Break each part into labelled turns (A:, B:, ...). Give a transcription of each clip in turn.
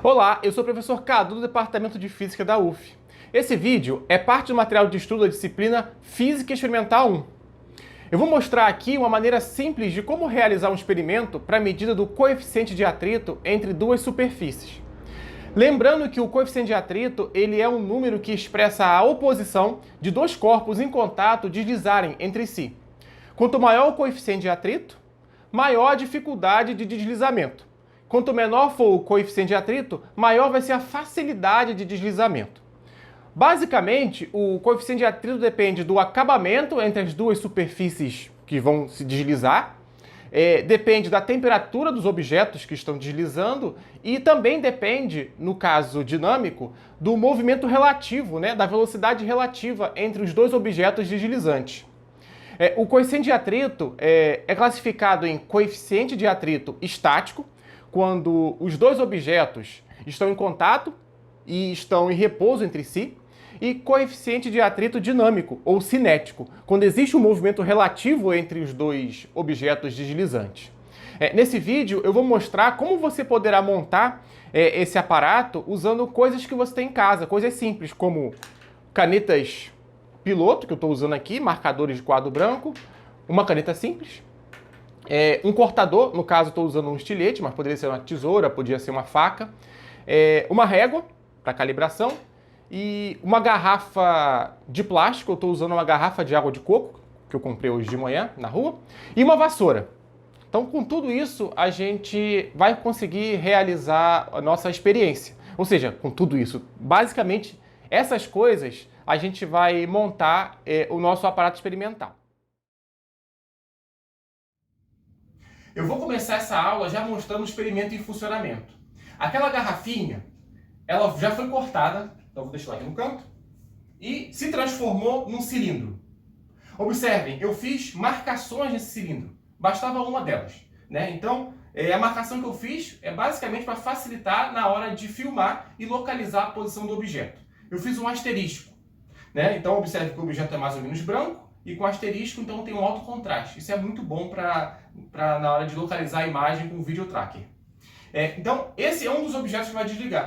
A: Olá, eu sou o professor Cadu do Departamento de Física da UF. Esse vídeo é parte do material de estudo da disciplina Física Experimental 1. Eu vou mostrar aqui uma maneira simples de como realizar um experimento para a medida do coeficiente de atrito entre duas superfícies. Lembrando que o coeficiente de atrito ele é um número que expressa a oposição de dois corpos em contato deslizarem entre si. Quanto maior o coeficiente de atrito, maior a dificuldade de deslizamento. Quanto menor for o coeficiente de atrito, maior vai ser a facilidade de deslizamento. Basicamente, o coeficiente de atrito depende do acabamento entre as duas superfícies que vão se deslizar, depende da temperatura dos objetos que estão deslizando e também depende, no caso dinâmico, do movimento relativo, da velocidade relativa entre os dois objetos deslizantes. O coeficiente de atrito é classificado em coeficiente de atrito estático, quando os dois objetos estão em contato e estão em repouso entre si, e coeficiente de atrito dinâmico ou cinético, quando existe um movimento relativo entre os dois objetos deslizantes. Nesse vídeo eu vou mostrar como você poderá montar esse aparato usando coisas que você tem em casa, coisas simples como canetas piloto, que eu estou usando aqui, marcadores de quadro branco, uma caneta simples, um cortador, no caso estou usando um estilete, mas poderia ser uma tesoura, podia ser uma faca, uma régua para calibração e uma garrafa de plástico, eu estou usando uma garrafa de água de coco, que eu comprei hoje de manhã na rua, e uma vassoura. Então com tudo isso a gente vai conseguir realizar a nossa experiência. Ou seja, com tudo isso, basicamente essas coisas a gente vai montar o nosso aparato experimental. Eu vou começar essa aula já mostrando o experimento em funcionamento. Aquela garrafinha, ela já foi cortada, então vou deixar ela aqui no canto, e se transformou num cilindro. Observem, eu fiz marcações nesse cilindro, bastava uma delas. Então, a marcação que eu fiz é basicamente para facilitar na hora de filmar e localizar a posição do objeto. Eu fiz um asterisco, então observe que o objeto é mais ou menos branco, e com asterisco, então tem um alto contraste. Isso é muito bom para na hora de localizar a imagem com o video tracker. Então, esse é um dos objetos que vai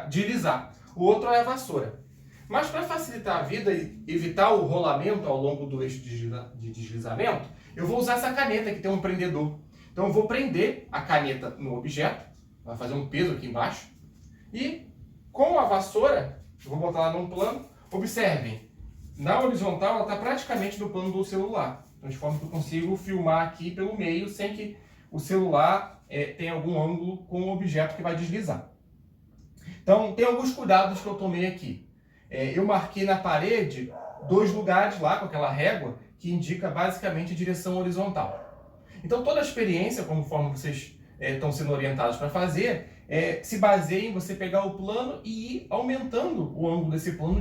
A: deslizar. O outro é a vassoura. Mas para facilitar a vida e evitar o rolamento ao longo do eixo de deslizamento, eu vou usar essa caneta que tem um prendedor. Então eu vou prender a caneta no objeto, vai fazer um peso aqui embaixo, e com a vassoura, eu vou botar ela num plano, observem, na horizontal ela está praticamente no plano do celular, então, de forma que eu consigo filmar aqui pelo meio sem que o celular tenha algum ângulo com o objeto que vai deslizar. Então tem alguns cuidados que eu tomei aqui. Eu marquei na parede 2 lugares lá com aquela régua que indica basicamente a direção horizontal. Então toda a experiência, conforme vocês estão sendo orientados para fazer, se baseia em você pegar o plano e ir aumentando o ângulo desse plano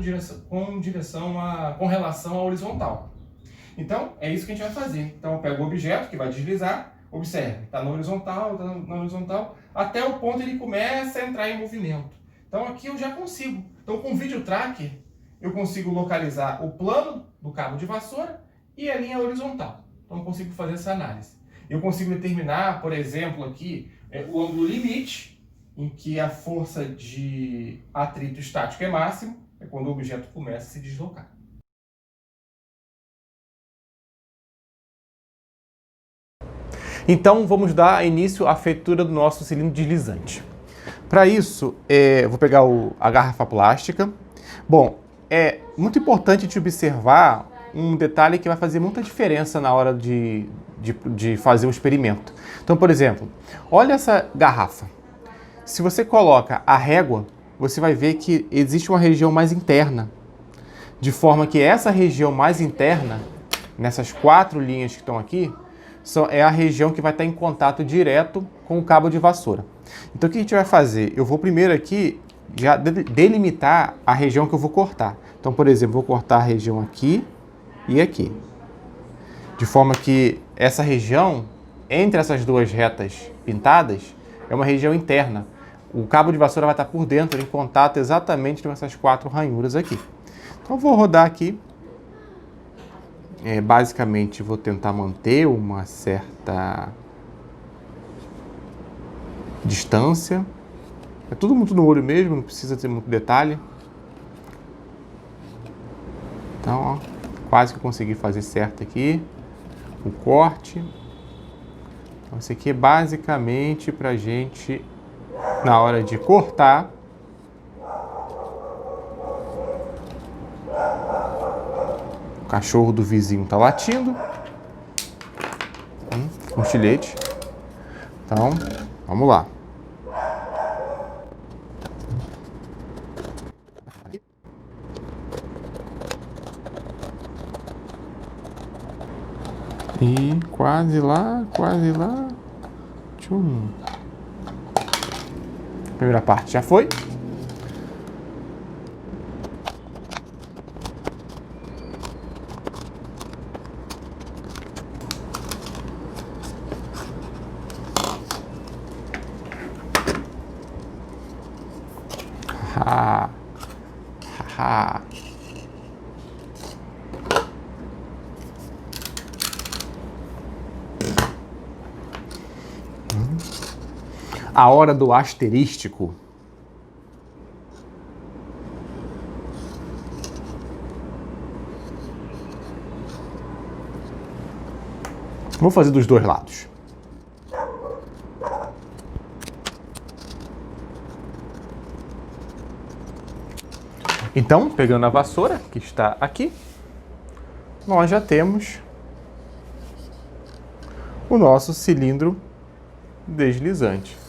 A: com relação à horizontal. Então é isso que a gente vai fazer. Então eu pego o objeto que vai deslizar, observe, está na horizontal, até o ponto ele começa a entrar em movimento. Então aqui eu já consigo. Então com o video tracker eu consigo localizar o plano do cabo de vassoura e a linha horizontal. Então eu consigo fazer essa análise. Eu consigo determinar, por exemplo, aqui o ângulo limite, em que a força de atrito estático é máximo, é quando o objeto começa a se deslocar. Então vamos dar início à feitura do nosso cilindro deslizante. Para isso, vou pegar a garrafa plástica. Bom, é muito importante de observar um detalhe que vai fazer muita diferença na hora de fazer o experimento. Então, por exemplo, olha essa garrafa. Se você coloca a régua, você vai ver que existe uma região mais interna, de forma que essa região mais interna, nessas 4 linhas que estão aqui, é a região que vai estar em contato direto com o cabo de vassoura. Então o que a gente vai fazer? Eu vou primeiro aqui já delimitar a região que eu vou cortar. Então, por exemplo, vou cortar a região aqui e aqui. De forma que essa região, entre essas 2 retas pintadas, é uma região interna. O cabo de vassoura vai estar por dentro, em contato exatamente com essas 4 ranhuras aqui. Então eu vou rodar aqui. Basicamente vou tentar manter uma certa distância. É tudo muito no olho mesmo, não precisa ter muito detalhe. Então, ó, quase que eu consegui fazer certo aqui o corte. Então, isso aqui é basicamente pra gente, na hora de cortar, o cachorro do vizinho tá latindo. Um estilete. Então, vamos lá. E quase lá, quase lá. Tchum. Primeira parte já foi. Ha, ha. A hora do asterístico. Vou fazer dos dois lados. Então, pegando a vassoura que está aqui, nós já temos o nosso cilindro deslizante.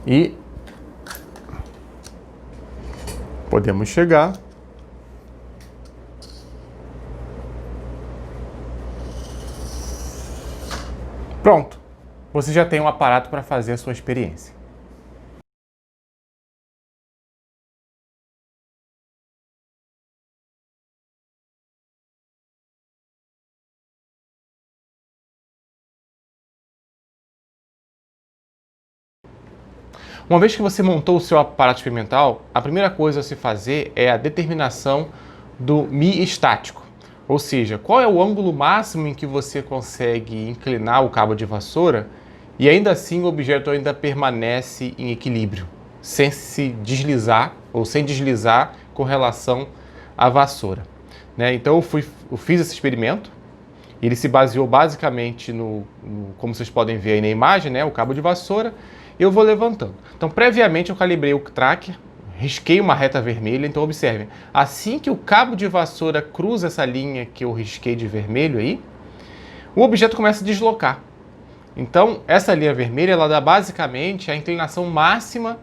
A: E podemos chegar pronto. Você já tem um aparato para fazer a sua experiência. Uma vez que você montou o seu aparato experimental, a primeira coisa a se fazer é a determinação do Mi estático. Ou seja, qual é o ângulo máximo em que você consegue inclinar o cabo de vassoura e ainda assim o objeto ainda permanece em equilíbrio, sem se deslizar ou sem deslizar com relação à vassoura. Então eu fiz esse experimento. Ele se baseou basicamente como vocês podem ver aí na imagem, o cabo de vassoura. Eu vou levantando. Então, previamente eu calibrei o tracker, risquei uma reta vermelha. Então, observem, assim que o cabo de vassoura cruza essa linha que eu risquei de vermelho aí, o objeto começa a deslocar. Então, essa linha vermelha, ela dá basicamente a inclinação máxima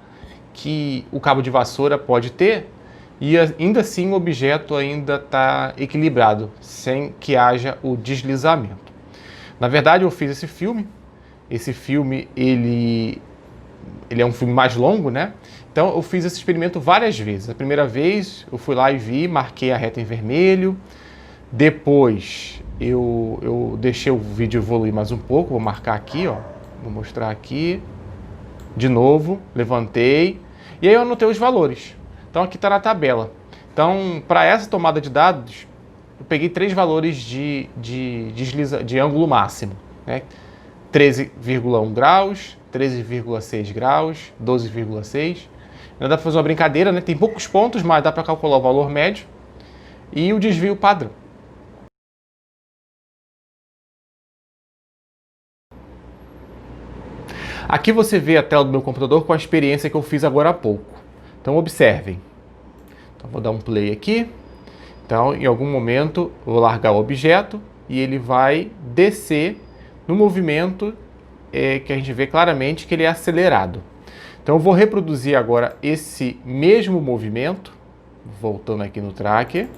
A: que o cabo de vassoura pode ter e ainda assim o objeto ainda está equilibrado, sem que haja o deslizamento. Na verdade, eu fiz esse filme. Esse filme, ele é um filme mais longo, Então, eu fiz esse experimento várias vezes. A primeira vez, eu fui lá e vi, marquei a reta em vermelho. Depois, eu deixei o vídeo evoluir mais um pouco. Vou marcar aqui, ó. Vou mostrar aqui. De novo, levantei. E aí eu anotei os valores. Então, aqui está na tabela. Então, para essa tomada de dados, eu peguei 3 valores de ângulo máximo, 13,1 graus, 13,6 graus, 12,6. Ainda dá para fazer uma brincadeira, Tem poucos pontos, mas dá para calcular o valor médio e o desvio padrão. Aqui você vê a tela do meu computador com a experiência que eu fiz agora há pouco. Então observem. Então, vou dar um play aqui. Então, em algum momento, eu vou largar o objeto e ele vai descer no movimento que a gente vê claramente que ele é acelerado. Então eu vou reproduzir agora esse mesmo movimento, voltando aqui no tracker.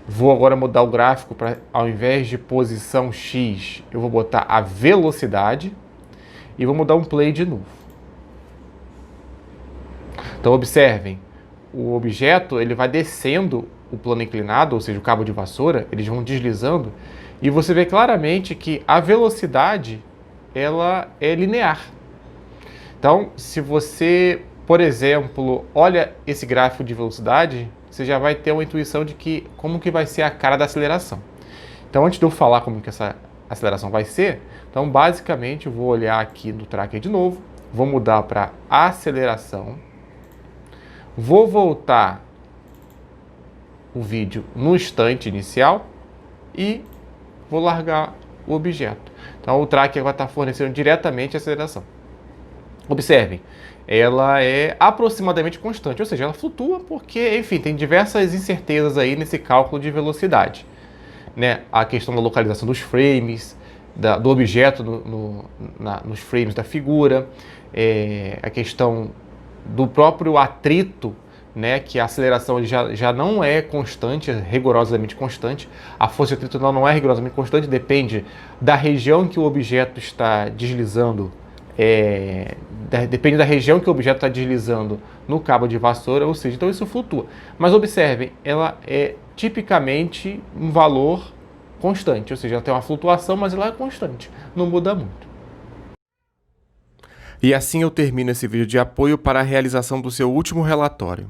A: Vou agora mudar o gráfico para, ao invés de posição X, eu vou botar a velocidade e vou mudar um play de novo. Então observem, o objeto ele vai descendo o plano inclinado, ou seja, o cabo de vassoura, eles vão deslizando. E você vê claramente que a velocidade, ela é linear. Então, se você, por exemplo, olha esse gráfico de velocidade, você já vai ter uma intuição de como que vai ser a cara da aceleração.
B: Então, antes de eu falar como que essa aceleração vai ser, então basicamente eu vou olhar aqui no tracker de novo, vou mudar para aceleração, vou voltar o vídeo no instante inicial e vou largar o objeto. Então o tracker vai estar fornecendo diretamente a aceleração. Observem, ela é aproximadamente constante, ou seja, ela flutua porque, enfim, tem diversas incertezas aí nesse cálculo de velocidade. Né? A questão da localização dos frames, do objeto nos frames da figura, a questão do próprio atrito, né, que a aceleração já não é constante, é rigorosamente constante. A força de atrito não é rigorosamente constante, depende da região que o objeto está deslizando, depende da região que o objeto está deslizando no cabo de vassoura, ou seja, então isso flutua. Mas observem, ela é tipicamente um valor constante, ou seja, ela tem uma flutuação, mas ela é constante, não muda muito.
C: E assim eu termino esse vídeo de apoio para a realização do seu último relatório.